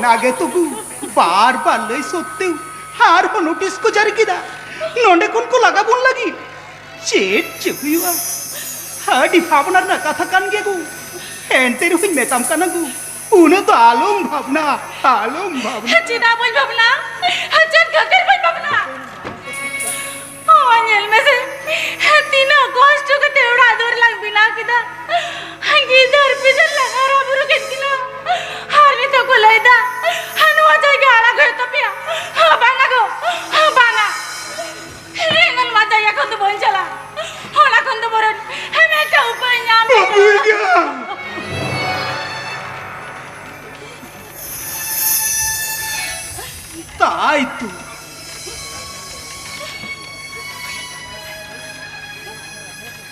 नागे तो बार बार लई सोते हार हो नोटिस को जारी किदा नोंडे कौन को लगा बोल लगी चेट चुकुआ हाडी भावना ना कथा कान गे गु एंटे रुई मेताम काना गु उन्हें तो आलम भावना चिना बोल भावना हजन गकर बोल भावना ओनियल में से तीनों कष्ट के तेवड़ा दूर लग बिना किदा हंगी दर पिजन लगा राबुरु के तीनों हारनी तो को लेदा हनुआ जाएगा आला गयो तो पिया बांगा गो बांगा हेंगन माता या कौन तो बोल चला होला कौन तो बोरन हमें तो ऊपर नाम ताई तू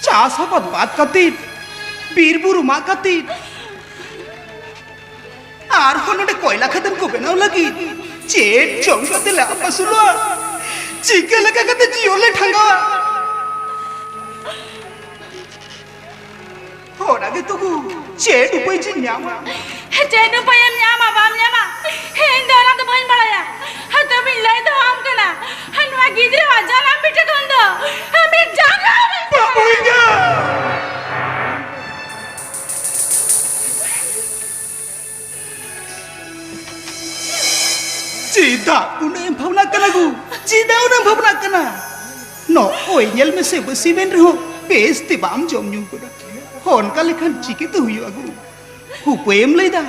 चासाबत बात कती बीरबुरु मा कती आर होनोडे कोयला खदन को बनाव लगी चेट चौंकते ला पसुलो चिके लगा कते जियोले ठंगा होना के तुगु चेट उपई जी न्यामा चेट उपई न्यामा बाम न्यामा हेन दोरा तो बन बड़ाया हतो भी ले दो हम कना हनवा गिदरे वाजाना बिटे कोंदो हमें जाना बाबूगा चिदा उन्हें भावना कना गु चिदा उन्हें भावना कना नो ओय नेल में से बसी बेन रहो बेस्ती बाम जोम न्यू को होन का लेखन चिके तो हुई अगु उपेम लेदा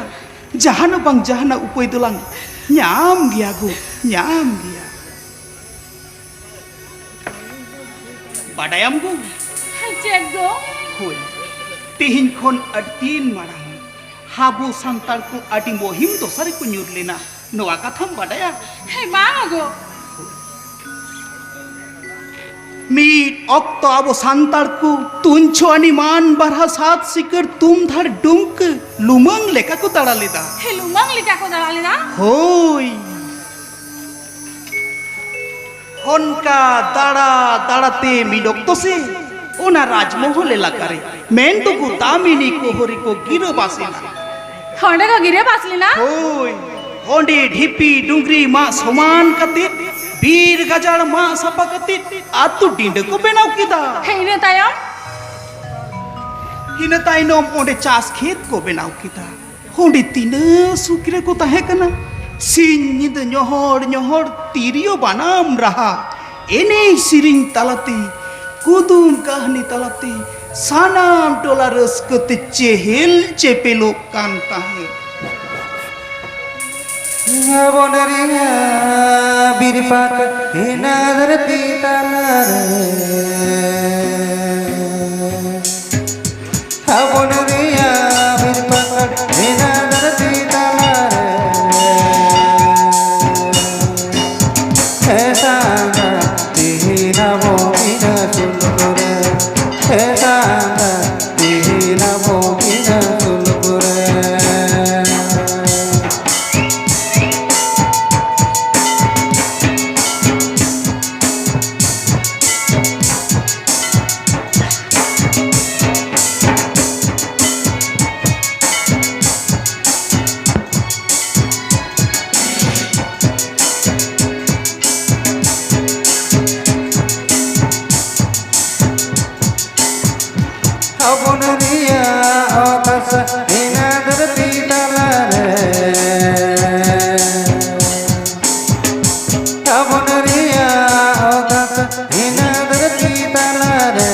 जहाना बंग जहाना उपय दुलांग न्याम गया गु न्याम गया बाडायम गु चेक गो होय तिहिन खोन अडतीन माराम हाबो सांताल को अडी मोहिम दोसरे को न्यूर लेना नोआ कथम बाडाया हे मांगो मीट ऑक्तो अबो सांताल को तुंचो अनिमान बरहा सात सिकर तुम धर डुंक लुमंग लेका को तड़ा लेदा हे लुमंग लेका को तड़ा लेदा होय उनका दाड़ा दाड़ाते मिलोक्तो से ओना राजमहल एलाकारे मेन तो को दामिनी कोहरी को गिरो बासिना होंडे को गिरे बासलिना होय होंडे ढिपी डुंगरी मा समान कते बीर गजाड़ मा सपा कते आतु डिंड को बेनाव किदा हेने तायम हिने ताइनोम ओंडे चास खेत को बेनाव किदा होंडे तीना सुकिरे को ताहे कना सिंद न्योहर न्योहर तिरियो बनाम रहा एने सिरिंग तलाती कुदुम कहानी तलाती सानाम टोला रस्कते चेहेल चेपेलो कांता है बोनरिया बिरपाक हिनादर तीतालार बोनरिया बिरपाक हिनादर तीतालार ऐसा तीना मोहिना सुलगुरे ऐसा तीना मोहिना सुलगुरे बोनरिया आकाश हिनादर तीतालारे बोनरिया आकाश हिनादर तीतालारे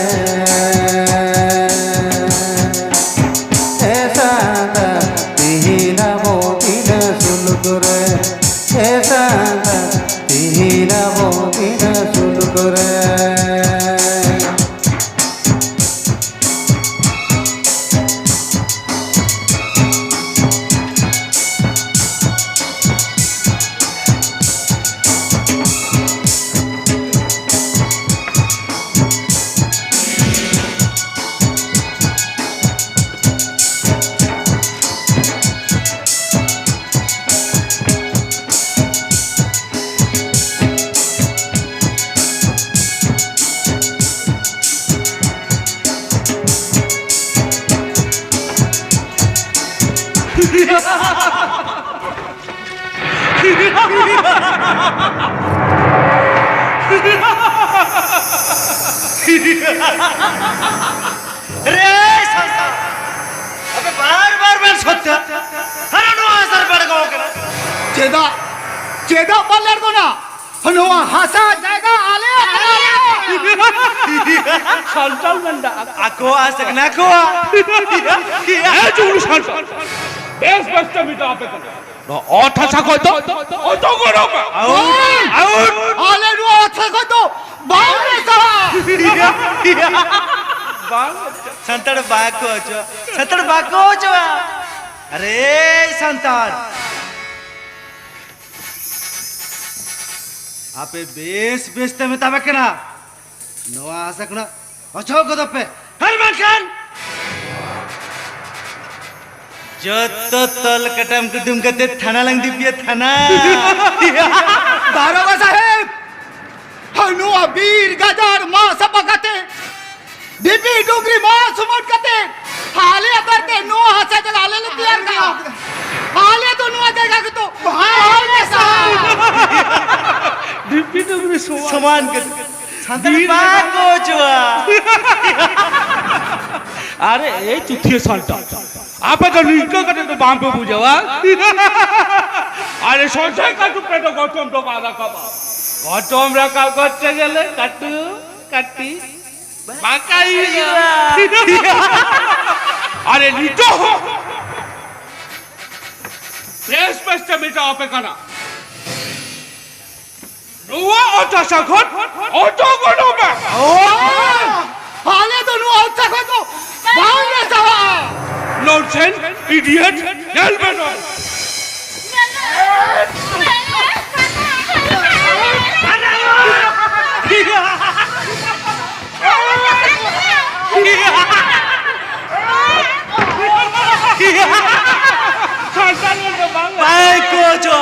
ऐसा तीना मोहिना सुलगुरे ऐसा तीना রে रे संसा अबे बार बार सत्य अरे नो असर पड़ गयो के चेदा चेदा पल्लर को ना हनुआ हंसा जाएगा आले संतल नंदा आको आसक ना को ए जुगु संतल बेस बेस्ट मिटा पे 너 어타사 거도 어떠고로 आउट आले नु अच्छा को तो बावले सा संतड़ बाको जो अरे संतान आपे बेस तमे तबे केना नवा आसकना अच्छो को दपे हरमान खान जत तल कटम कुदुम कते थाना लंग दिपिए थाना दारोगा साहेब हनुआ वीर गजार मां सपकते डिपी डुगरी मां सुमट कते हाले करते नो हंसा जगह आले तियार का हाले तो नो जगह के तो हाले सा डिपी डुगरी समान के संतड़ बाको जो আরে এই চুথিয়ে সালটা আপে তো নিজ করে তো বাম পে বুঝাওয়া আরে সঞ্চয় কাটু পেটো গতম তো বাধা খাবা গতম রাখা করতে গেলে কাটু কাটি বাকাই আরে নিটো প্রেস পেস্টে মিটা আপে কানা নোয়া ওটা সাখন ওটো গড়বে हाले तो नो अच्छा को तो बावले सा Nonsense, idiot, Nelbenon! बाको जो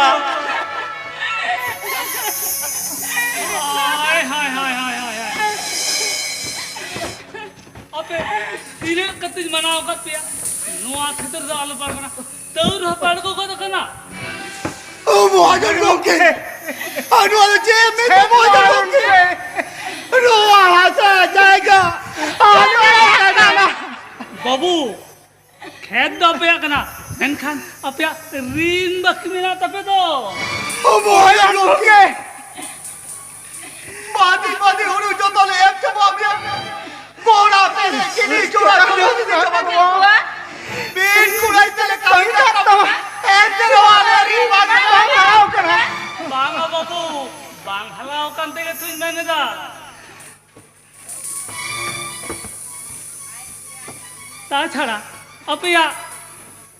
तिने कति मनाव कतिया नुआ खतर जाल पर बना तौर पड़ को कना ओ मोहन लोके हनुआ जेब में तो मोहन लोके नो हंसा जाएगा हनुआ बाबू खेत द पे कना मेनखान अपया रीन बखमिना तपे दो ओ मोहन लोके बादी होनु जो तो ले एक जवाब कोड़ा पे किनी चुरा चुरा बीन कुड़ाई तले कहीं जाता ऐसे वाले री बांगाओ करा बांगा बाबू बांगलाओ कांते के तुम मैंने दा তাছাড়া আপয়া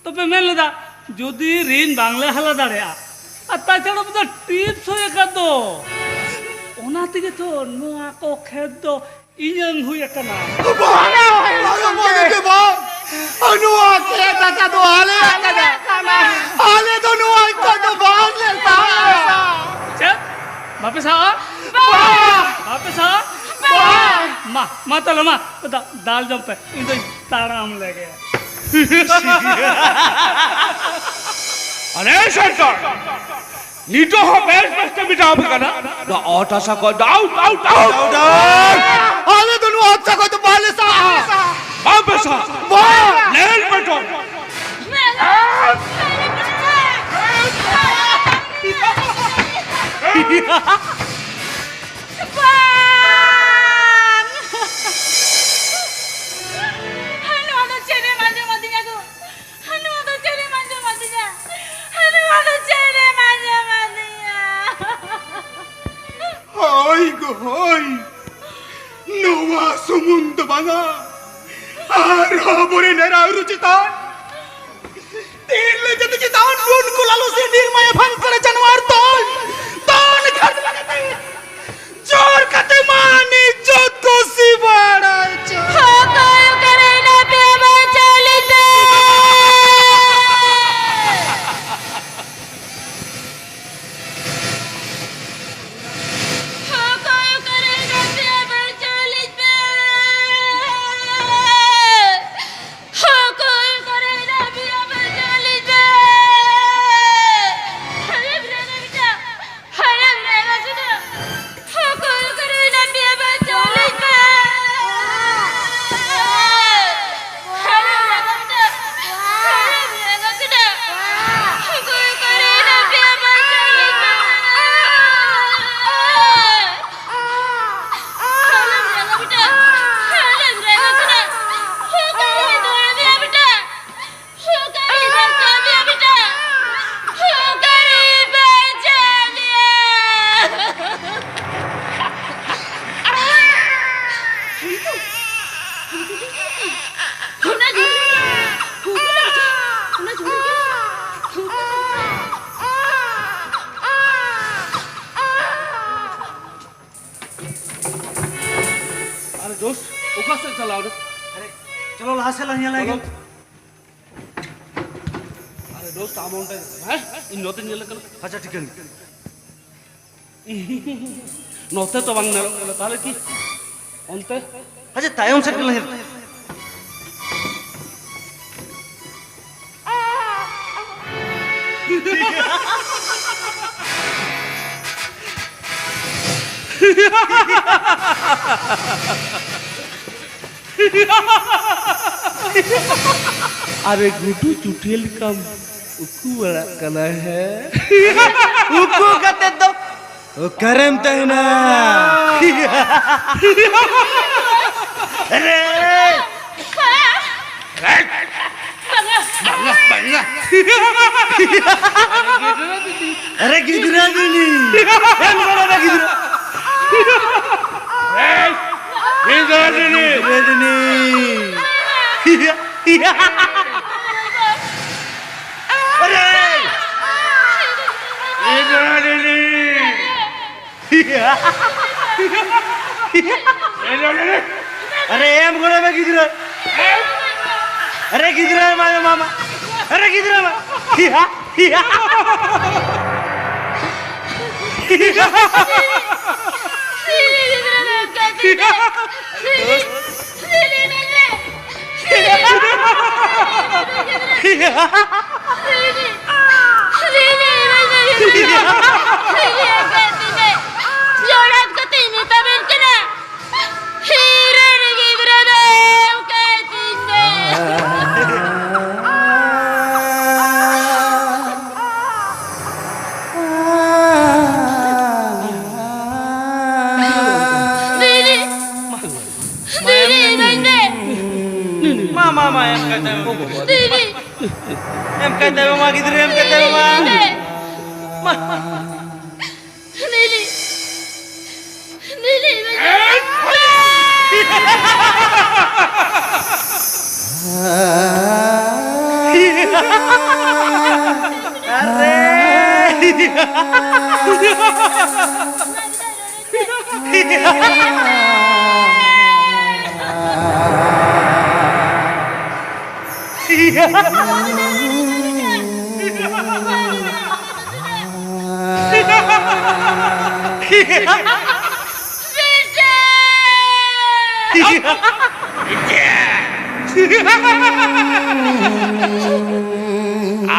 তবে মেলে দা যদি ঋণ বাংলা হালা দাঁড়া আর তাছাড়া বোধ টিপস হয়ে কাদ ওনা থেকে তো নোয়া কো খেদ ইয়ং হয়ে কানা मोहन के बाप हनुआ के दादा तो हाले तो नुआ को तो बाहर लेता चल वापस आ वापस आ माँ चलो माँ दाल जम पे इन तो ताराम ले गया अरे शंकर नीटो हो बेस बेस्ट मिटा पे कना द ऑटासा को आउट हाले तो नुआ अच्छा को तो बाले सा वापस आ लेल बेटो Hoy go hoy. Noa sumund banga. Aro bore nera rucitan. Tirle jati citan nun kulalu se nirmaya bhang kare janwar ton. Ton khat lagate. Jor kate mani jot ko si bada cha. Hakay करे ना प्यावा चलिते hakay करे ना प्यावा चलिते hakay करे ना प्यावा चलिते हरे ब्रेगा बेटा हरे ब्रेगा सुनो hakay करे ना प्यावा चलिते अरे दोस्त ओका से चलाओ रे चलो लहा से लहिया लागे अरे दोस्त अमाउंट है इन नोते निले कल अच्छा ठीक है नोते तो बंग नरो ताले की onte अच्छा तायम से लहिया अरे गुटू चुटेल कम उकू बड़ा कना है उको कते तो ओ करम तहना अरे बंगा बंगा अरे गिदरा दुनी हम बड़ा गिदरा गिदरा अरे अरे एम गोड़ा में गिदरा अरे गिदरा मामा मामा अरे गिदरा मामा एम कहते हैं एम कहते हैं माँ किधर एम कहते हैं माँ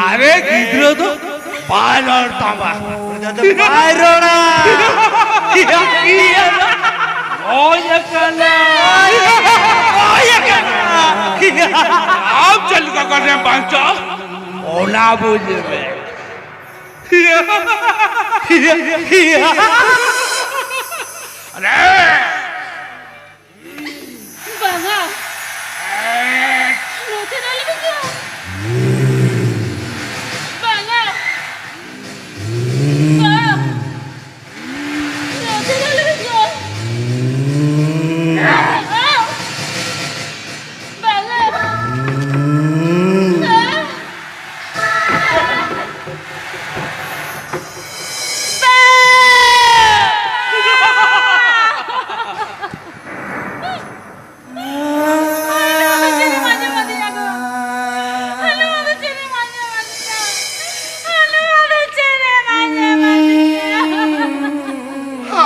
अरे गिद्रो तो पायलट तांबा पायरोड़ा ओए कला आप चल का करने बांचा ओला बोझे में अरे बाबा रोते डाले बेटा बाबा रोते डाले बेटा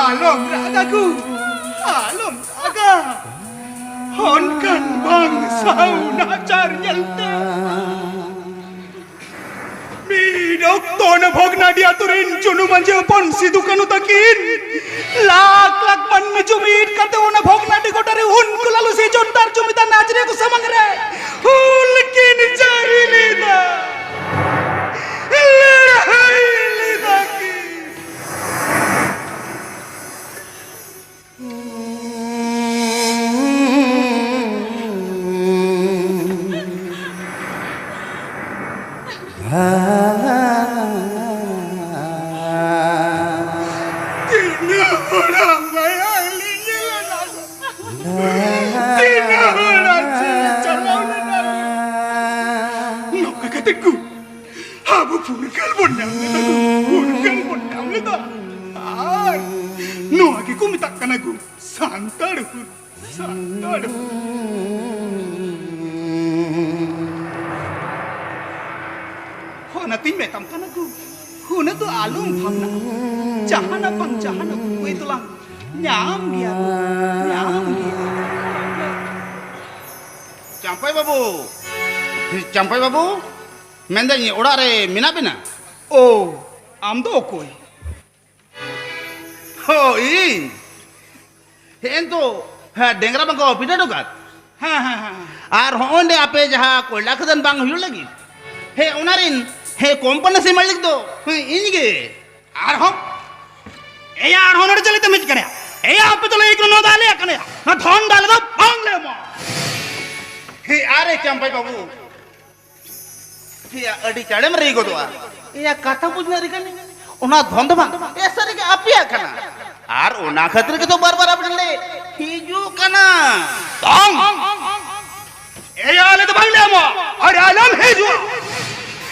Alom ragaku, alom raga. Honkan bang sauna carnyalta. Midok tona bhogna dia turin junu manje pon sidukanu takin. Lak pan mijumit kate ona bhogna di gotare hun kulalu si jontar jumita najre ku samangre. Hulkin jari lida. Lehai lida ki. Natin metam kan aku, huna tu alum bangna, jahana bang jahana ku itu lang, nyam dia, nyam dia. Champai babu, menda ni orang re mina bina. Oh, am do koi. Oh, ini, hentu, dengar bang kau pindah dokat. Ar honde ape jaha koi laksan bang hiu lagi. He onarin. He company से मालिक दो इनके आरहम ए यार honour चले तो मिट करे ए आप तो ले एक नो डाले कने ना धन डाले तो बांग ले मो हे अरे चंपाई बाबू हे अडी चढ़े मरे को तो या कथा बुझना रे कने ओना धन दबा ए सरी के आपिया कना आर ओना खतर के तो बार-बार आप ले हिजू कना बांग ए यार ले तो बांग ले मो और आलम हिजू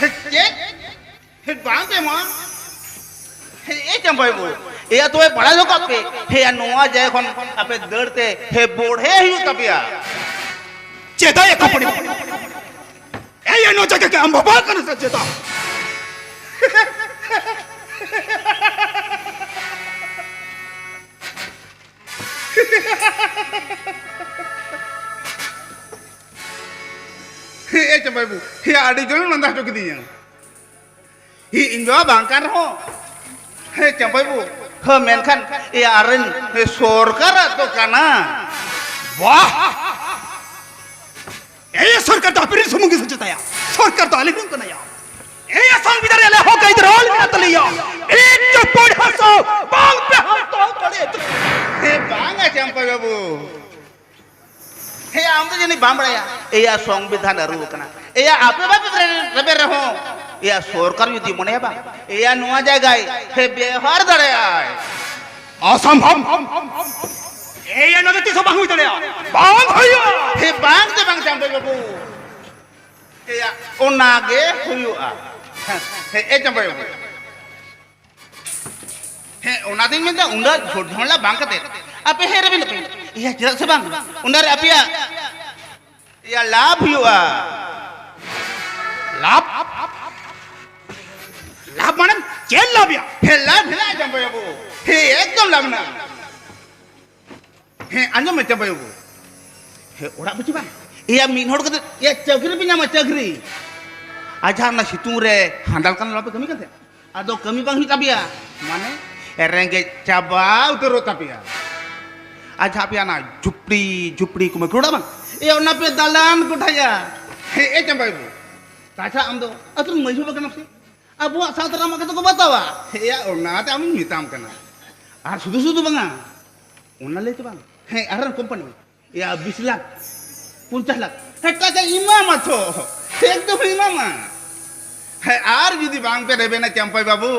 हे बांग के मां हे ए चंपाई बाबू या तो बड़ा लोग आपे हे नोआ जाय कोन आपे दड़ते हे बोढ़े हिजू तपिया चेता एक कपड़ी ए ये नो जगह के हम बाबा करने से चेता ए चंपाई बाबू हे आड़ी जोन नंदा चुक दिया ही इंजो बांकार हो हे चंपाई बाबू ह मेनखान ए आरन हे सरकार तो काना वाह ए सरकार तो अपनी सुमुंगी से चेता या सरकार तो आलिम को नया ए संग बिदर ले हो गई रोल में तो लिया एक जो पड़ हसो बांग पे हम तो पड़े हे बांगा चंपाई बाबू हे आम तो जनी बामड़ाया ए या संविधान रू कना ए या आपे बाप रबे रहो ए या सरकार युति मने बा ए या नुआ जागाय हे बेहार दड़े आय असंभव ए ये नदती सब बांग उतरे बांग होयो हे बांग ते बांग चंपाई बाबू ए या ओनागे होयो आ हे ए चंपाई बाबू हे ओना दिन में उंडा झोडला बांग कते आपे हे रबे लपे या जरा से बांग उंडा रे अपिया या लाभ हुआ लाभ लाभ माने जेल लाभ या हे लाभ है चंपाई बाबू हे एकदम लाभ ना हे अंजम में चंपाई बाबू हे ओड़ा बुझी बा या मीन होड़ कते या चगरी भी नामा चगरी आजार ना सितुंग रे हांडल kan लाभ कमी करते आदो कमी बांग ही तबिया माने रेंगे चाबा उतरो तबिया आज आपिया ना झुपड़ी झुपड़ी को मकोड़ा बा ए ओना पे दालान कोठाया हे ए चंपाई बाबू ताछा आम दो अतुन मइसु बकना से अब सातरा मा को बतावा हे या ओना ते आम मिताम कना आर सुदु सुदु बंगा ओना ले तो बा हे आर कंपनी या 20 लाख 50 लाख हेटा के इमाम अथो एकदम इमाम हे आर जुदी बांग पे रेबे ना चंपाई बाबू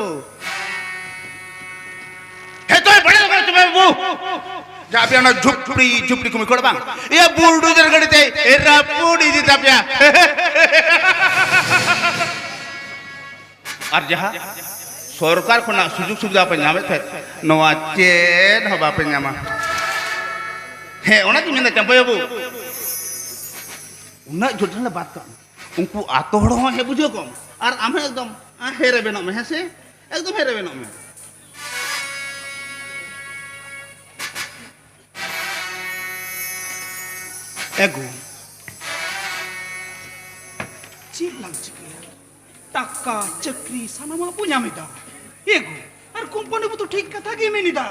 हे तो बड़े लोग चंपाई बाबू जापिया ना झुपड़ी झुपड़ी को मिकोड़ बांग ये बुलडोजर गड़ते ए रापूडी दी जापिया और जहाँ सरकार को ना सुजुग सुविधा पे नामे थे नवा चेन हवा पे नामा हे ओना की मैंने चंपाई बाबू उन्ना जोड़ने बात कर उनको आतोड़ो है बुझो कम और आमे एकदम हेरे बेनो में है से एकदम हेरे बेनो में ego cilang cikir taka cekri sana ma punya meda ego আর কোম্পানি তো ঠিক কথা কি মেনি দা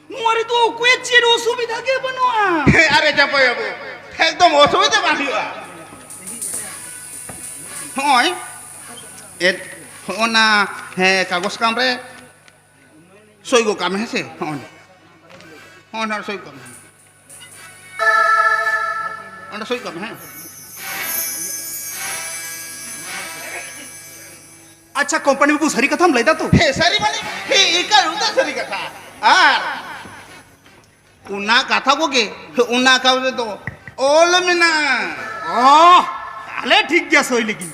মুয়ারে তো কয়ে চের অসুবিধা কে বনোয়া আরে চাপাই বাবু একদম অসুবিধা বাঁধিবা হয় এর ওনা হ্যাঁ কাগজ কামরে সই গো কাম হেসে হন হন আর সই কাম ওনা সই কাম হ্যাঁ अच्छा कंपनी में कुछ सरी कथा हम लेदा तो हे सरी माने हे एका उता सरी कथा আর উনা কথা কোকে উনা কাউরে তো ওল মিনা ओ ताले ठीक गया सोई लेकिन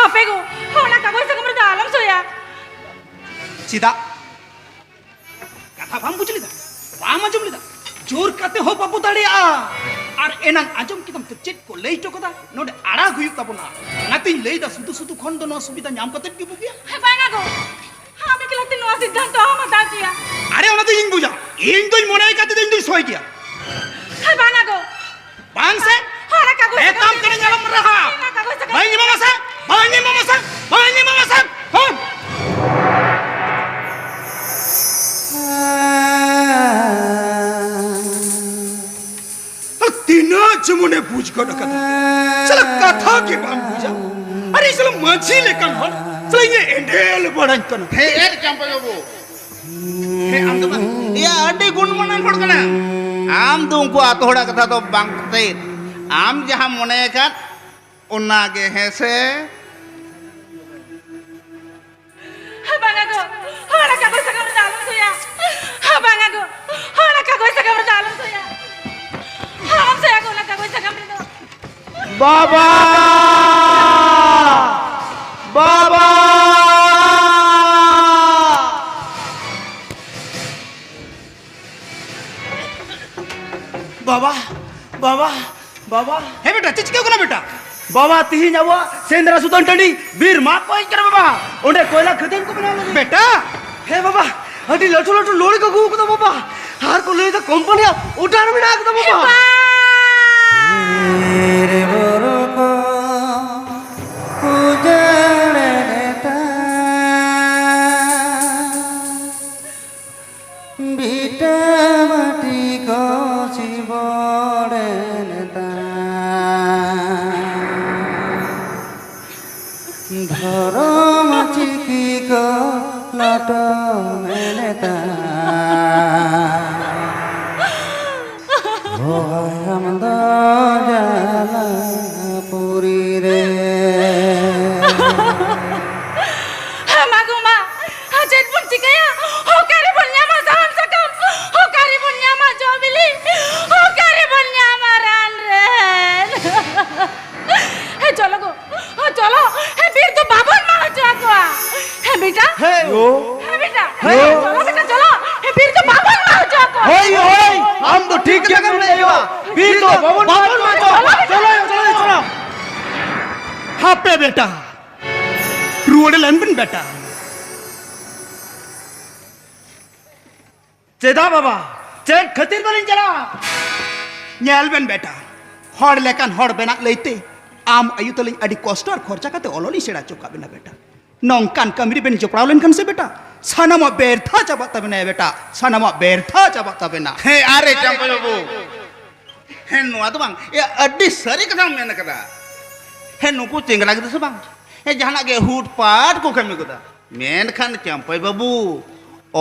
Apa go? Hona kagoy sa kamar dalam soya. सीधा कथा हम बुझली दा वाम आजम लीदा जोर काते हो बाबू दाड़िया আর এনাং আজম কি তম তো চেট কো লেই তো কথা নডে আড়া গুই তাবনা নাতিন লেইদা সুতু সুতু খন্ড ন সুবিধা নাম কতে কি বুগিয়া Banga go. Ami kilati no siddhanto hama dakiya. আরে ওনা তো ইং বুঝা ইং তুই মনে কাতে দিন তুই সই গিয়া Banga go. बांग से Hona kagoy. ए काम करने जालम रहा भाई नि मामा साहब भाई नि मामा साहब भाई नि मामा साहब फोन तीना जमुने पूछ कर कथा चल कथा के बाम पूजा अरे चल मछी लेकर हो चल ये एंडेल बड़न कन हे एर চাম্পা বাবু हे आम तो या अड्डी गुणमनन हड़ कना आम तो उनको आतोड़ा कथा तो बांगते आम जहां मने का उन्ना के है से Banga go. Hona kagoy sa kamar dalam soya. Banga go. Hona kagoy sa kamar dalam soya. Ham saya ko na kagoy sa kamar do. बाबा बाबा बाबा बाबा बाबा हे बेटा चिचके को ना बेटा बाबा तिही जावा सेंद्रा सुतन टंडी वीर मा कोई कर बाबा ओंडे कोयला खदेन को बना बेटा हे बाबा अडी लटू लटू लोड़ी को गु को बाबा हार को ले तो कंपनी उठार में डाक दो बाबा रे बरक उजाड़े नेता বিটা মাটি কচি বড়ে নেতা ধর মাছি কি কলাট মেনেতা আমদ জালা পুরী রে Magu ma. Hajen pun cikaya. Hokari punya ma saham sakam. Hokari punya ma jobili. Hokari punya ma ranren. Hey chalo go. Chalo. Hey bir to babon ma ho chakwa. Hey beta. Hey O Hey beta. Hey chalo beta chalo. Hey bir to babon ma ho chakwa. होय होय हम तो ठीक जगह में आया वीर तो बाबन मा चलो चलो चलो हाँ पे बेटा रुवड़े लंबन बेटा चेदा बाबा चेक खतिर बलिन चला ᱧᱮᱞ ᱵᱮᱱ ᱵᱮᱴᱟ ᱦᱚᱲ ᱞᱮᱠᱟᱱ ᱦᱚᱲ ᱵᱮᱱᱟᱜ ᱞᱟᱹᱭᱛᱮ ᱟᱢ ᱟᱭᱩ ᱛᱟᱹᱞᱤᱧ ᱟᱹᱰᱤ ᱠᱚᱥᱴᱚ ᱟᱨ ᱠᱷᱚᱨᱪᱟ ᱠᱟᱛᱮ ᱚᱞᱚᱞᱤᱧ ᱥᱮᱬᱟ ᱦᱚᱪᱚ ᱠᱟᱜ ᱵᱮᱱᱟ ᱵᱮᱴᱟ ᱱᱚᱝᱠᱟᱱ ᱠᱟᱹᱢᱤ ᱨᱮᱵᱮᱱ ᱡᱚᱯᱲᱟᱣ ᱞᱮᱱᱠᱷᱟᱱ ᱥᱮ ᱵᱮᱴᱟ ᱥᱟᱱᱟᱢᱟᱜ ᱵᱮᱨᱛᱷᱟ ᱪᱟᱵᱟᱜ ᱛᱟᱵᱮᱱᱟ ᱵᱮᱴᱟ ᱥᱟᱱᱟᱢᱟᱜ ᱵᱮᱨᱛᱷᱟ ᱪᱟᱵᱟᱜ ᱛᱟᱵᱮᱱᱟ हे अरे चाम्पा बाबू हे नुआ तो बांग ये अड्डी सरी कथा मेन कदा हे नुकु चेंगला गिद से बांग हे जहाना के हुट पाट को कमी कदा मेन खान चाम्पा बाबू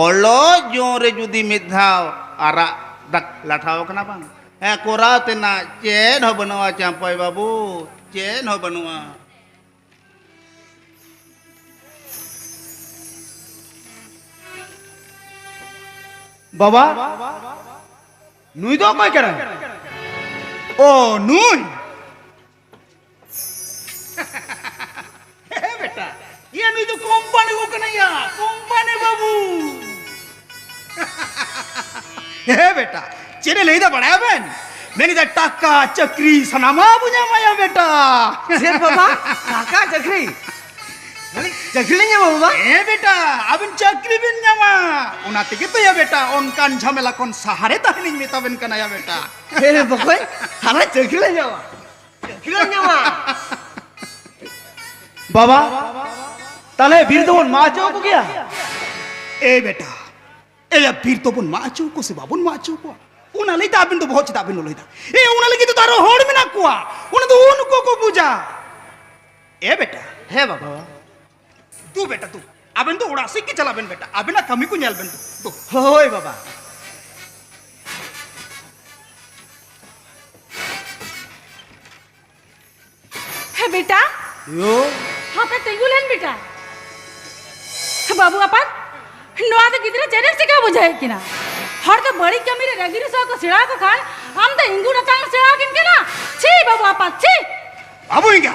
ओलो जोरे जुदी मिधाव आरा दक लाठाव कना बांग हे कोरा तेना चेन हो बनवा चाम्पा बाबू चेन हो बनवा बाबा नुई दो काय करे ओ नुई हे बेटा ये नुई तो कंपनी को कन्हैया कंपनी बाबू हे बेटा चेरे लेदा बड़ाया बेन मैंने दा टाका चक्री सनामा बुझा माया बेटा शेर बाबा काका चक्री चकरी ᱧᱟᱢᱟ बाबा ए बेटा अबिन चाकरी बिन ᱧᱟᱢᱟ ओना तेगे तो या बेटा ओनकान झमेला कोन सहारे तहनिन मेताबेन कना या बेटा हे बकोय हमारे चकरी ᱧᱟᱢᱟ चकरी ᱧᱟᱢᱟ बाबा ताले वीर तो माचो को गया ए बेटा ए या फिर तो बुन माचो को से बाबुन माचो को ओना लेता अबिन तो बहुत चिता अबिन लेता ए ओना लगी तो तारो होड़ में ना कुआ ओना तो उनको को पूजा ए बेटा है बाबा तू बेटा तू अबिन तो उड़ा सिक के चला बेन बेटा अबिन ना कमी को न्याल बेन तू होय बाबा है बेटा यो हाँ पे तेगुलन बेटा बाबू अपन नोआ तो कितने चेने से क्या बुझाए कि ना हर तो बड़ी कमी रे रगिरी सो को सिड़ा को खान हम तो इंगू रचांग सिड़ा किन के ना छी बाबू अपन छी बाबू इंगा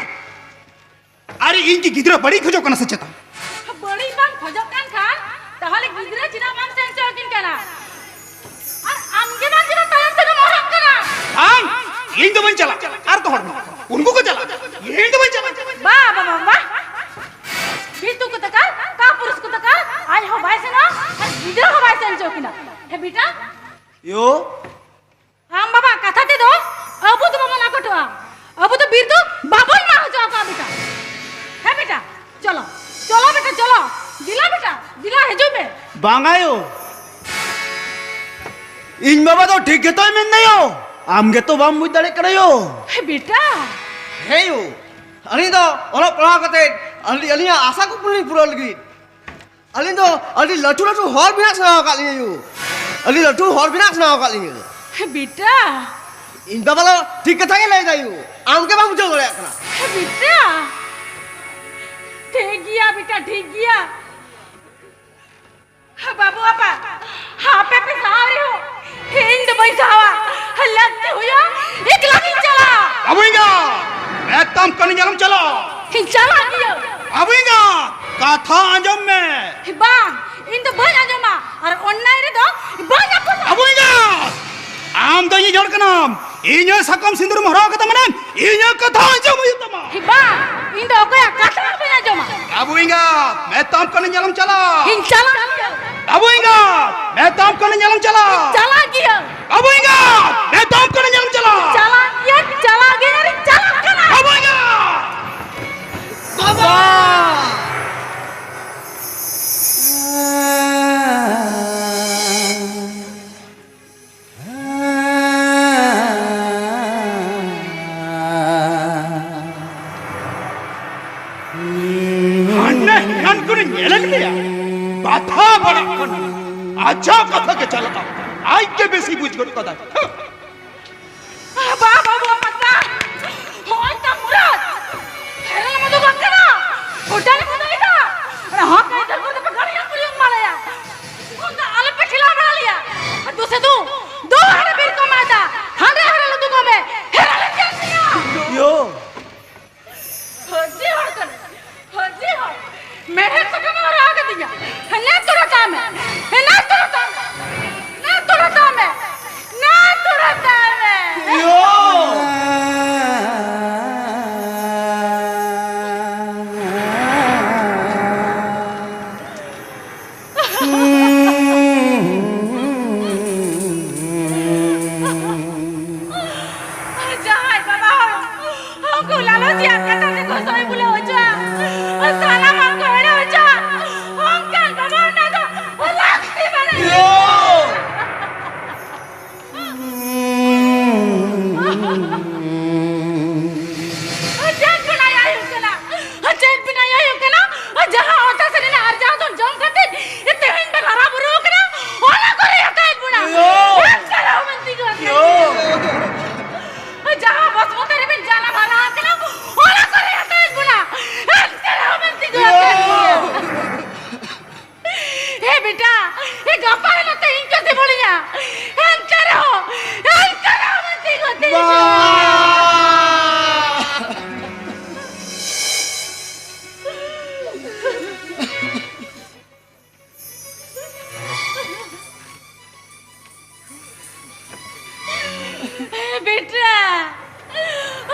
अरे इनकी गिदरा बड़ी खजो कना सचता बड़ी बांग खजो कान खान ताहले गिदरे चिना बांग से सिड़ा किन के ना और आमगे बांग चिना तायम से मोहरम कना हां इन तो बन चला आर तो हट उनको को चला इन तो बन चला वाह वाह वाह फिर तू को तका का पुरुष को तका आज हो भाई से ना और गिदरे हो भाई से चौकिना है बेटा यो हम बाबा कथा दे दो अबू तो मामा ना कटवा अबू तो बीर तो बाबू ही मार जाओ का बेटा है बेटा चलो चलो बेटा चलो दिला है जो में बांगायो इन बाबा तो ठीक है तो मैं नहीं हो आमगे तो बाम मुझ दड़े करे हो है बेटा है यो अली तो ओला पढ़ा करते अली आशा को पूरा लगी अली तो अली लटू हर बिना सुना का लिए यो अली लटू हर बिना सुना का लिए है बेटा इन बाबा लो ठीक कथा के ले जायो आमगे बाम जो करे अपना है बेटा ठीक गया बेटा ठीक गया हाँ बाबू आपा हाँ पे सारे हो हिंद बैठावा लगते हुआ एक लगी चला बाबू इंगा मैं काम करने जालम चलो चला दियो बाबू इंगा कथा अंजम में bang into banyak aja mah ar online itu banyak pun बाबू इंगा आम तो ये जड़ का नाम इन्हें सकम सिंदूर महरा कथा मनाम इन्हें कथा अंजम हुई तमा bang into aku ya kata apa aja mah बाबू इंगा मैं काम करने जालम चला cala बाबू इंगा मैं काम करने जालम चला cala dia बाबू इंगा मैं काम करने जालम चला cala dia cala gini cala kana बाबू इंगा बाबा कथा बड़ा कन अच्छा कथा के चलता आई के बेसी बुझ गो कदा बाबा बाबा होय ता मुराद हेरे मधु बकरा होटल में नहीं था अरे हां कहीं इधर को तो गाड़ियां पूरी मारया उनका आले पे खिला बना लिया दूसरे दो हरे बीर को मारता हरे हरे लड्डू को में हेरा ले चल दिया यो होजी हो मेरे तो कम और आगे दिया ना तोरा काम है ना तोरा काम है यो जाए बाबा हमको लालो जी आपका ताने को सोई बुला हो जा साला मार को हेड़ा हो जा हम क्या बाबा ना तो लागती बने यो चैन बनाया हो कना जहां होता से ना हर जाओ तो जम करते इतने हिंद में लड़ा बुरो कना ओला करे हकायत बुना चलो मंती को जहां बस वो तेरे बिन जाना वाला कना ओला करे हकायत बुना चलो मंती को ए बेटा ये गप्पा है ना तो इनके से बोलिया करो मंती को बेटा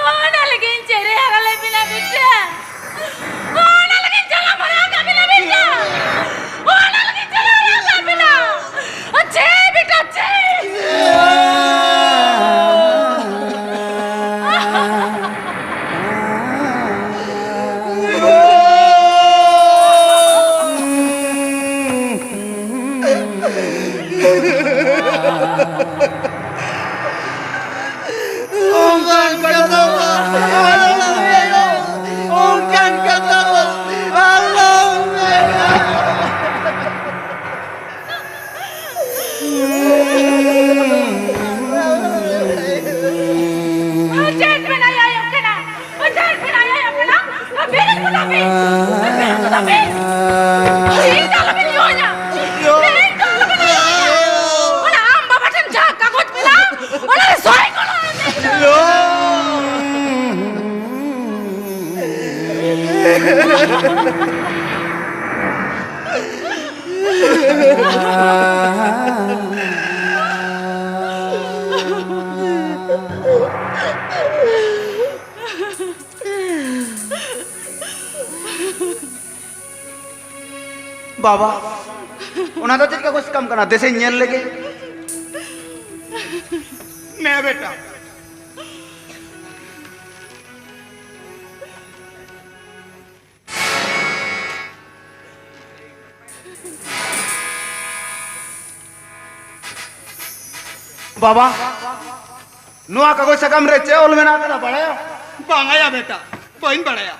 ओना लगिन चेहरे हरा ले बिना बेटा ओना लगिन चला चैन में नहीं आया अपना चैन में नहीं आया अपना मेरे को ना भी ये डाल में नहीं होना ये डाल में नहीं होना और आम बाबा ठन जा कागज मिला और सोई को बाबा उन्हें तो चीज का कुछ कम करना जैसे इंजन लेके मैं बेटा बाबा नुआ का कोई सकम रे चेओल में ना कदा पड़ाया बांगाया बेटा बहन बढ़ाया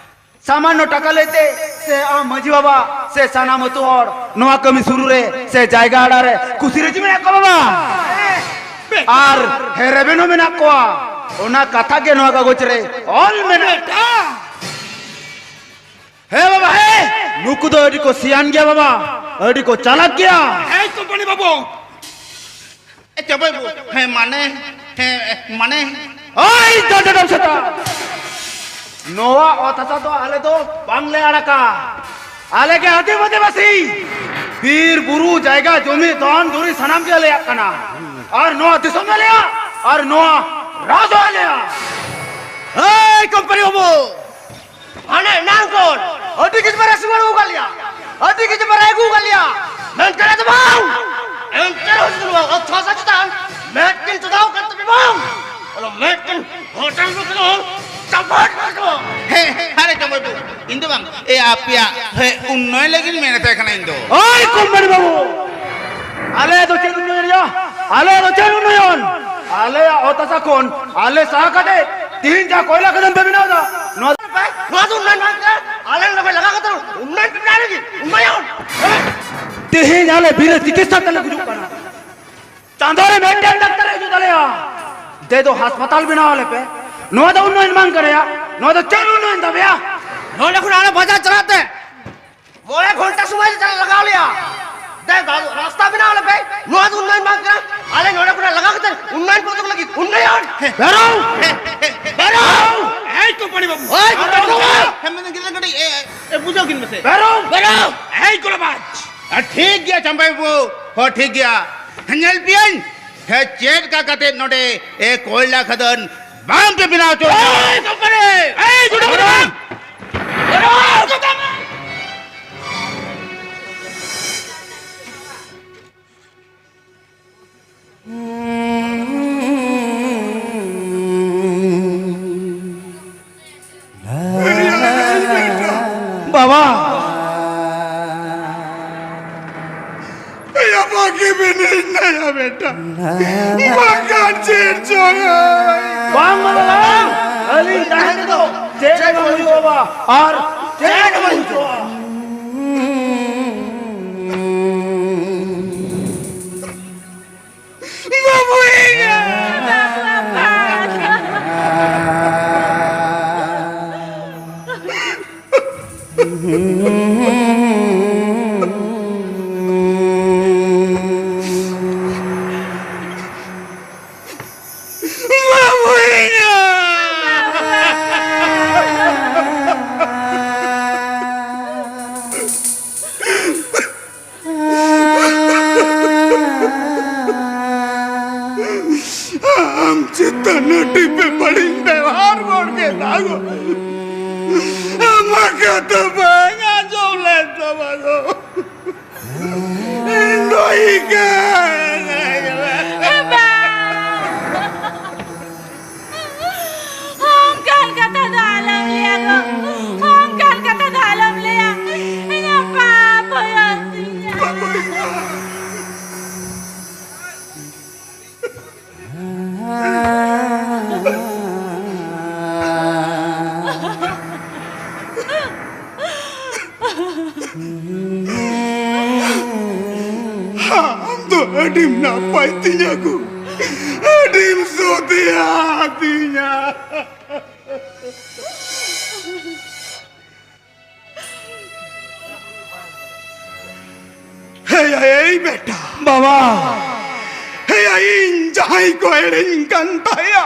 सामान्य टाका लेते से मजी बाबा से साना मतो और नुआ कमी शुरू रे से जायगा आड़ा रे कुसी रे में ना को बाबा आर हे रेबेनो में ना को ओना कथा के नुआ का गोच रे ऑल में ना हे बाबा हे नुकु दो अडी को सियान गया बाबा अडी को चालक गया ए कंपनी बाबू ए चबे हे माने ओय दडडम सता नोआ ओथसा तो आले तो बांगले आड़का आले के हाथी मते बसी वीर बुरु जाएगा जमी दान दूरी सनम के ले आकना और नोआ दिसम में लिया और नोआ राजो लिया ए कंपनी बाबू आने नाम कौन अटी किस पर सुवर उगा लिया अटी किस पर एगू उगा लिया मैं करे तो बाऊ मैं करे सुवर अच्छा सचता मैं किन चदाव करते भी बाऊ और मैं किन होटल में करो चपट करो हे अरे चंबू इंदु बांग ए आपिया हे उन्नय लेकिन मैंने तो देखना इंदु ओय कंपनी बाबू आले तो चेनु नया आले तो चेनु नयन आले ओतसा कोन आले साकटे तीन जा कोयला कदम पे बिना दा नो तो उन्नय आले लगे लगा के तो उन्नय पे डालेगी उन्नय तीन आले बीरे चिकित्सा तले गुजु करना चांदोरे मेंटेन डॉक्टर है जो तले दे दो अस्पताल बिना वाले पे नो तो उन्नय मांग करे या नो तो चेनु उन्नय दबया नो ने खुना बाजार चलाते बोले घंटा सुबह से चला लगा लिया दे रास्ता बिना वाले पे नो तो उन्नय मांग करे आले नो ने खुना लगा के उन्नय को तो लगी उन्नय बेरो ए कंपनी बाबू ओए बेरो हम ने किधर गई ए पूछो किन में से बेरो ए गुलाबाज ठीक गया चंबू हो ठीक गया हंजल पियन हे चेट का कते नोडे ए कोयला खदन बाम पे बिना चो ए कंपनी ए जुड़ो बेरो बाबा या बाकी भी नहीं नया बेटा बाका चेर चोगा बांग बाबा अली जाने दो जेठ में बाबा और जेठ में बाबू आमची तनटी पे पड़ी व्यवहार मोड़ के दागो मग तो बांगा जोले तो बागो इंदोई का हम kan kata dalam liya ko हम kan kata dalam liya ini apa ya adim napai tinya ku. Adim sotia tinya. Hey beta. বাবা Hey jahai ko erin kantaya.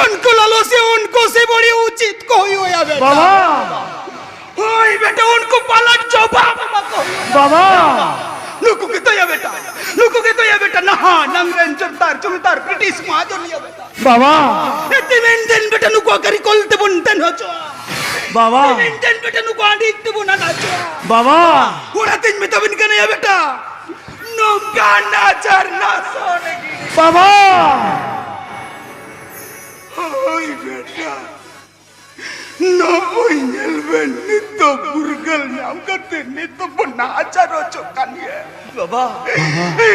Unko lalo se unko se badi uchit koi hoya beta. বাবা Oi beta unko palat coba mako. বাবা Luku kita ya beta. Luku kita ya beta. Nah, nang ranger tar chumtar British majo liya beta. বাবা Eti menden beta nuko agari kolte bunten hocho. বাবা Menden beta nuko adik tu bunan hocho. বাবা Ora tin beta bin kana ya beta. Nongka najar nasone gini. বাবা Oi beta. No punyel ben nito burgal nyam kate nito penajar hocho kan ya. বাবা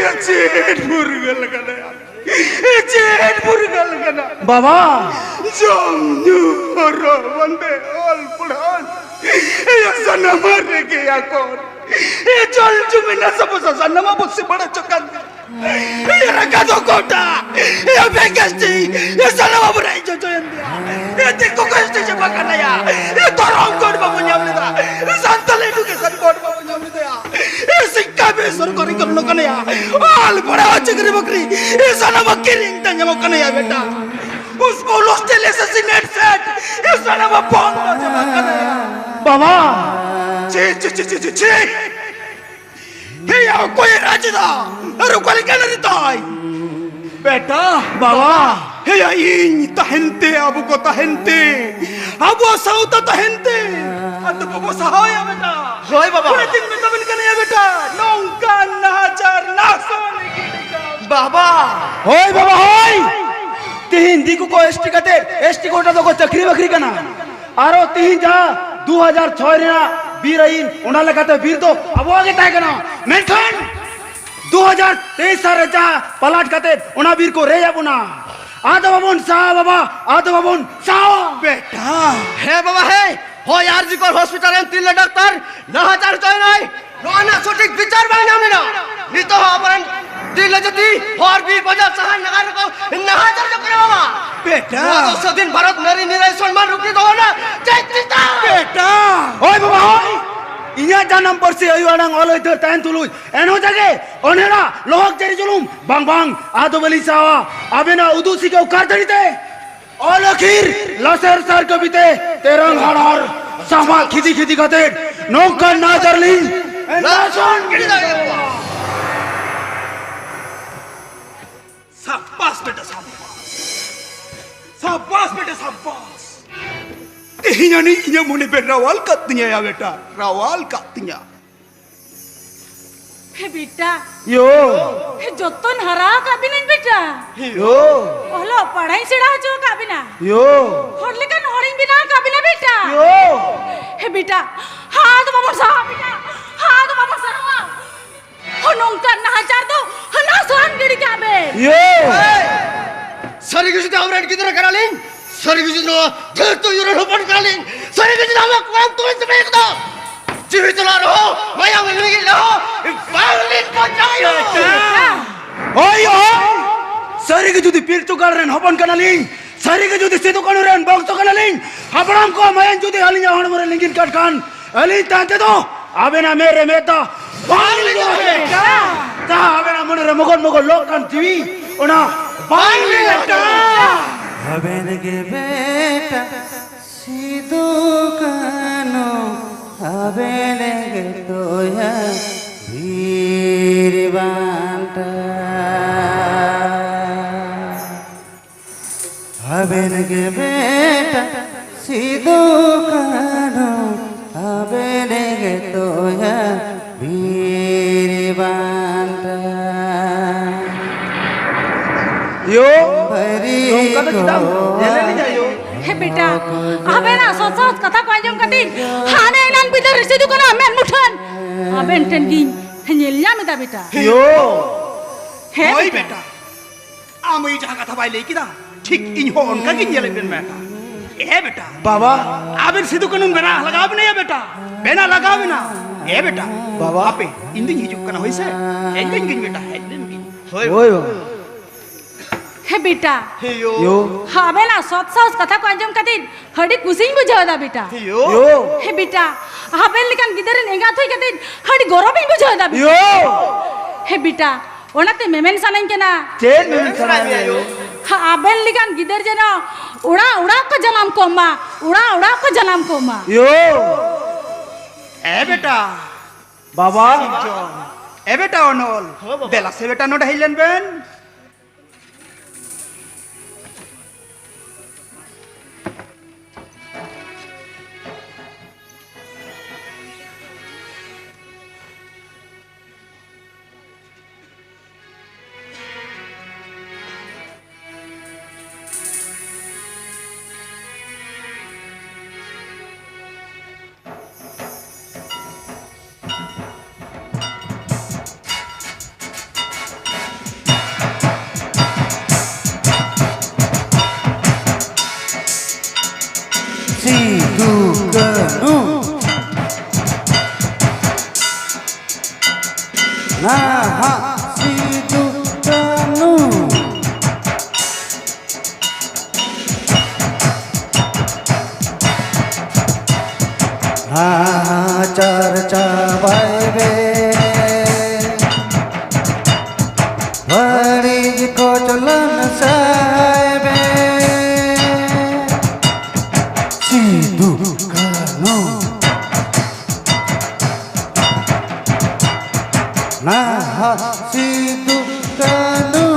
Ya ced burgal kana ya. Ced burgal kana. বাবা Jom nyu horo bande ol pudhan. Ya sana mare ke akor. Ya chol jumina sabo sana ma busse bada chokan. Ya rakado kota. Ya begasti. Ya sana ma burai jojoyan dia. Ya teko kasti je bakana ya. Ya torong kod babu nyamlida. Ya santale du ke san kod babu nyamlida ya. Ya sikka be sor kori karno kana ya. Ol bada chakri bakri. Ya sana ma kiring tanya mo kana ya beta. उसको लोस्टेल assassinate set ये साला वो bomb जमा कर रहा है বাবা ची हे यार कोई राजदा अरे कोई क्या नहीं ताई बेटा বাবা हे यार इन तहनते अबू को तहनते अबू साउता तहनते अतु को सहाय है बेटा হয় বাবা पूरे दिन में तबन करने है बेटा नौका नाचार नासोने की বাবা হয় বাবা হয় তিন দিকু কো এসটি কাতে এসটি কোটা তো কো চাকরি বাকরি কানা আরো তিন যা 2006 রে বীর আইন ওনা লেখাতে বীর তো আবো আগে তাই কেন মেনশন 2023 সালে যা পালাট কাতে ওনা বীর কো রে যাবো না আদা বাবন সা বাবা আদা বাবন সাও बेटा হে বাবা হে হয় আর জি কর হসপিটালে তিন ডাক্তার না হাজার জয় নাই না সঠিক বিচার বাই নামে না নিত হবরেন দিলে যদি হর বীর বাজার সাহায্য নাগার কো না হাজার করে বাবা बेटा 200 दिन भारत नारी निराय सम्मान रुकी दो ना जय सीता बेटा ओय बाबा ओय इया जानम पर से अयु अडंग ओलय धर तान तुलुज एनो जगे ओनेरा लोहक जरी जुलुम बांग बांग आदो बली सावा आबेना उदुसी के उकार धरिते ओलखीर लसर सर कबिते तेरंग हड़र सामा खिदी खिदी गते नौकर ना जरली नासन गिरी जाए बाबा शाबाश बेटा शाबाश बेटा शाबाश इnya ni inya mune pe rawal katnya ya beta rawal katnya हे बेटा यो हे जोतन हरा काबिनेन बेटा यो ओलो पढ़ाई सिड़ा जो काबिना यो होटले का नोरिंग बिना काबिना बेटा यो हे बेटा हाथ बाबा साहब बेटा हाथ बाबा साहब हो नोंका ना हजार दो ना सोन गिरी काबे यो सरी किसी तो हमरे किधर करा लें सरी किसी नो जब तो यूरोप ओपन करा लें सरी किसी हम काम तुम्हें से फेंक दो जीवित ला रहो माया में नहीं लो बांग्लिन पहुंचायो ओय ओ सरी के जुदी पीर तो कर रहे ओपन करा लें सरी के जुदी सेतु कर रहे बॉक्स तो करा लें अपराम को मायन जुदी अलिया हण मरे लिंगिन कट खान अली ताते दो आबे ना मेरे मेता बांग्लिन बेटा ता आबे ना मने मगन मगन लोक कान टीवी ओना बांग्लिन बेटा हबेनगे बेटा सीधो कानो हबेनगे तोया वीर बांटा हबेनगे बेटा सीधो कानो हबेनगे तोया वीर बांटा यो हे बेटा अबे ना सोच सोच कथा को आजम कति हाने नान बिदर रिसे दुकान अमेन मुठन अबे टेंगिन हेल्ला मेदा बेटा यो हे ओय बेटा आमई जहां कथा बाई लेकी दा ठीक इन हो उनका की येले बेन बेटा ए बेटा बाबा आबिर सिदु कनुम बेना लगाव नहीं है बेटा बेना लगाव ना ए बेटा बाबा आपे इंदिन हिजुक कना होइसे एंगिन गिन बेटा हेल्लेन गिन ওই हे बेटा यो हमें ना सत साहस कथा को अंजम कतिन हड़ी कुसिंग बुझाव दा बेटा यो हे बेटा हमें लिखन गिदर नेगा थई कतिन हड़ी गौरविंग बुझाव दा यो हे बेटा ओनाते मेमेन सानन के ना चेन में सराय यो हमें लिखन गिदर जना उड़ा उड़ा को जन्म कोमा उड़ा उड़ा को जन्म कोमा यो ए बेटा बाबा ए बेटा অনল বেলা সে বেটা নোট হাইলেন বেন Sidukanu Naha Sidukanu Charcha baibe Varij kochalan saibe Sidukanu Naha Sidukanu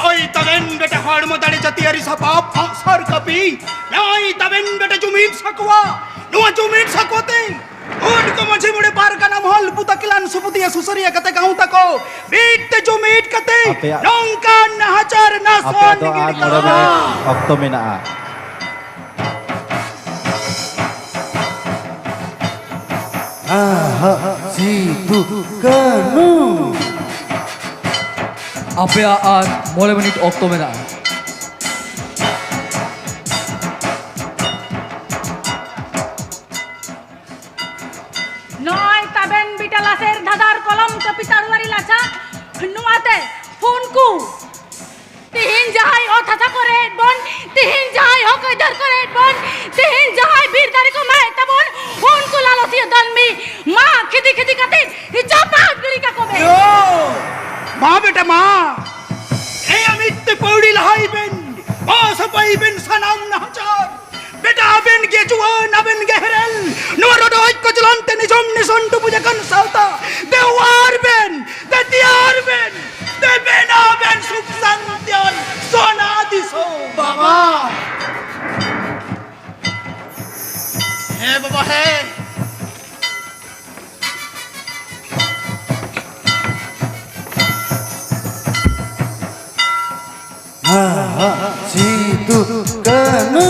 ওই তবেন বেটা হড় মদাড়ি জাতিয়ারি সাপাপ ফাঁসার কাপি ওই তবেন বেটা জুমিন সাকওয়া নোয়া জুমিন সাকওতে उनको मझे मुड़े पार का नाम हल पुता किलान सुपुतिया सुसरिया कते गाँव तको बीट जुमीट कते नौका नहाचार ना सोन Okto menaa. Naha Sidukanu Apa an mulai menit okto mena. নয় তাবেন বিটালাসের দাদার কলম তো পিতারুয়ারি লাছা নুয়াতে ফোনকু তিহিন যাহাই ও থাথা করে বন তিহিন যাহাই ও কইদার করে বন তিহিন যাহাই বীরদারি কো মায় তবন ফোনকু লালসি দলমি মা খিদি খিদি কাতে চাপা গড়ি কা কবে মা বেটা মা এই আমিতে পৌড়ি লাহাইবেন মা সপাইবেন সানাম নাহাচার বেটা আবেন গে জুয়ান আবেন গে হেরেল নোরড ঐক্য চলন্তে নিজম নিসন্টু বুঝাকন সাউতা দেওয়ার বেন দেতিয়ার বেন দেবেন আবেন সুখ শান্তিয়ন সোনা দিছো বাবা হে বাবা হে Naha Sidukanu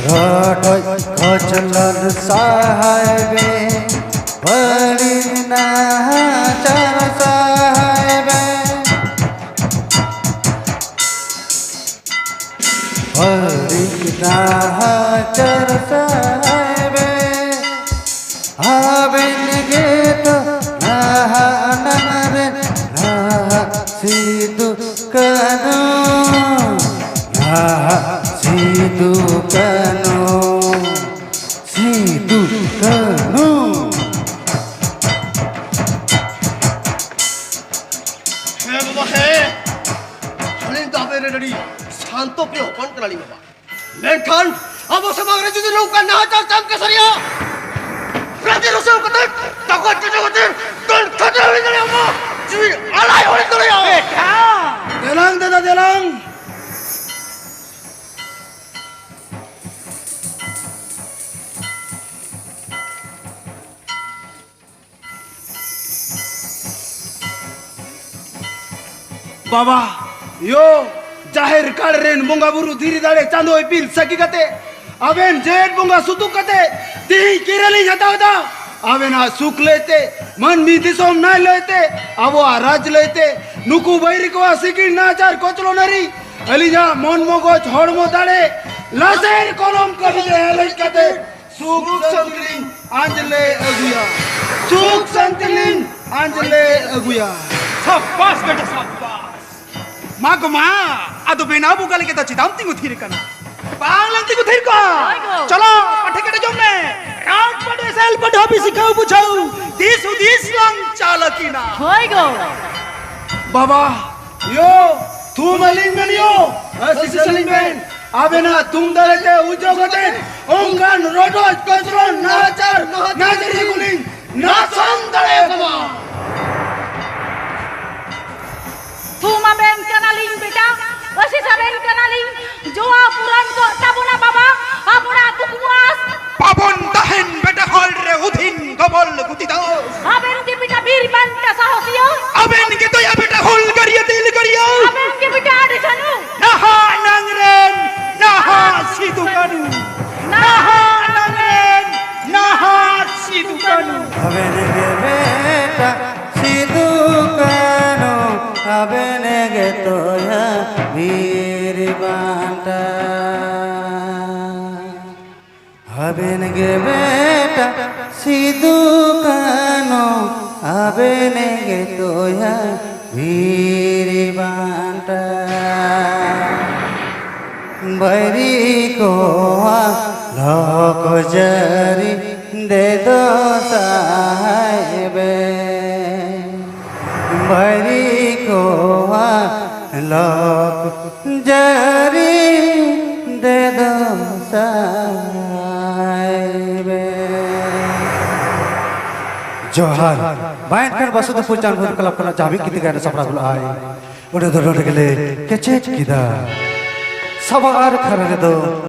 Rodoi kochalan sahibe Bari nahachar sahibe Bari nahachar sahibe Aben geto naha nanaren naha Sidukanu Naha Sidukanu Sidukanu হে বাবা হে হলিন দাবে রে ডি শান্ত প্রিয় হপন করালি বাবা মেনখান আবো সমাগরে যদি নৌকা না চার চাম কে সরিয়া রাতে রসেও কত তকত জগতের কোন খাতে হয়ে গেল আমা তুই আলাই হয়ে চলে যাও দেলাং দাদা দেলাং बाबा यो जाहिर कर रेन बोंगा बुरु धीरे दाड़े चांदो पील सकी कते अबेन जेठ बोंगा सुतु कते ती किरली जाता होता अबेन आ सुख लेते मन मीति सोम ना लेते अबो आ राज लेते नुकु बैरी को सिकी नाचार कोचलो नरी अलिजा मन मगज हड़मो दाड़े लासेर कलम कबिले हेलई कते सुख संतलिन आंजले अगुया सुख संतलिन आंजले अगुया शाबाश बेटा शाबाश मा गो मा आदो बेना बुगाले के तची दाम तिंगु थीर कना बांगlang तिंगु थीर का चलो पठे केटे जमने राउंड पड़े सेल पढ़ा भी सिखाओ बुझाओ दिस उदिस लंग चालकीना होय गो बाबा यो तुम अलिंगनियो असिस अलिंगन आबेना तुम दरेते उजोगते ओंगान रोडोज कजरो नाचार नाजरी गुलिंग नाचन दरे बाबा तुम अबेन कनालिंग बेटा असी सबेन कनालिंग जोआ पुरान को ताबुना बाबा आपना कुकुआस पावन दहन बेटा हल रे उधिन गबल गुति दास अबेन के बेटा वीर बनता साहसियो अबेन के तो या बेटा होल करियो दिल करियो अबेन के बेटा आडिसनु नहा नंगरेन नहा सिदु कनु नहा नंगरेन नहा सिदु कनु अबेनगे बेटा सिदु कनु अबेनगे तोया वीर बांटा अबेनगे बेटा सिदु कनु अबेनगे तोया वीर बांटा बैरी को लोक जरी दे दो साहेबे बैरी को लोक जरी दे दो साहेबे जोहार बैठ कर बसु तो पूछान भर कलप कला जाबी किति गाना सपना गुल आए उड़े दो गेले के चेत किदा सवार खरने दो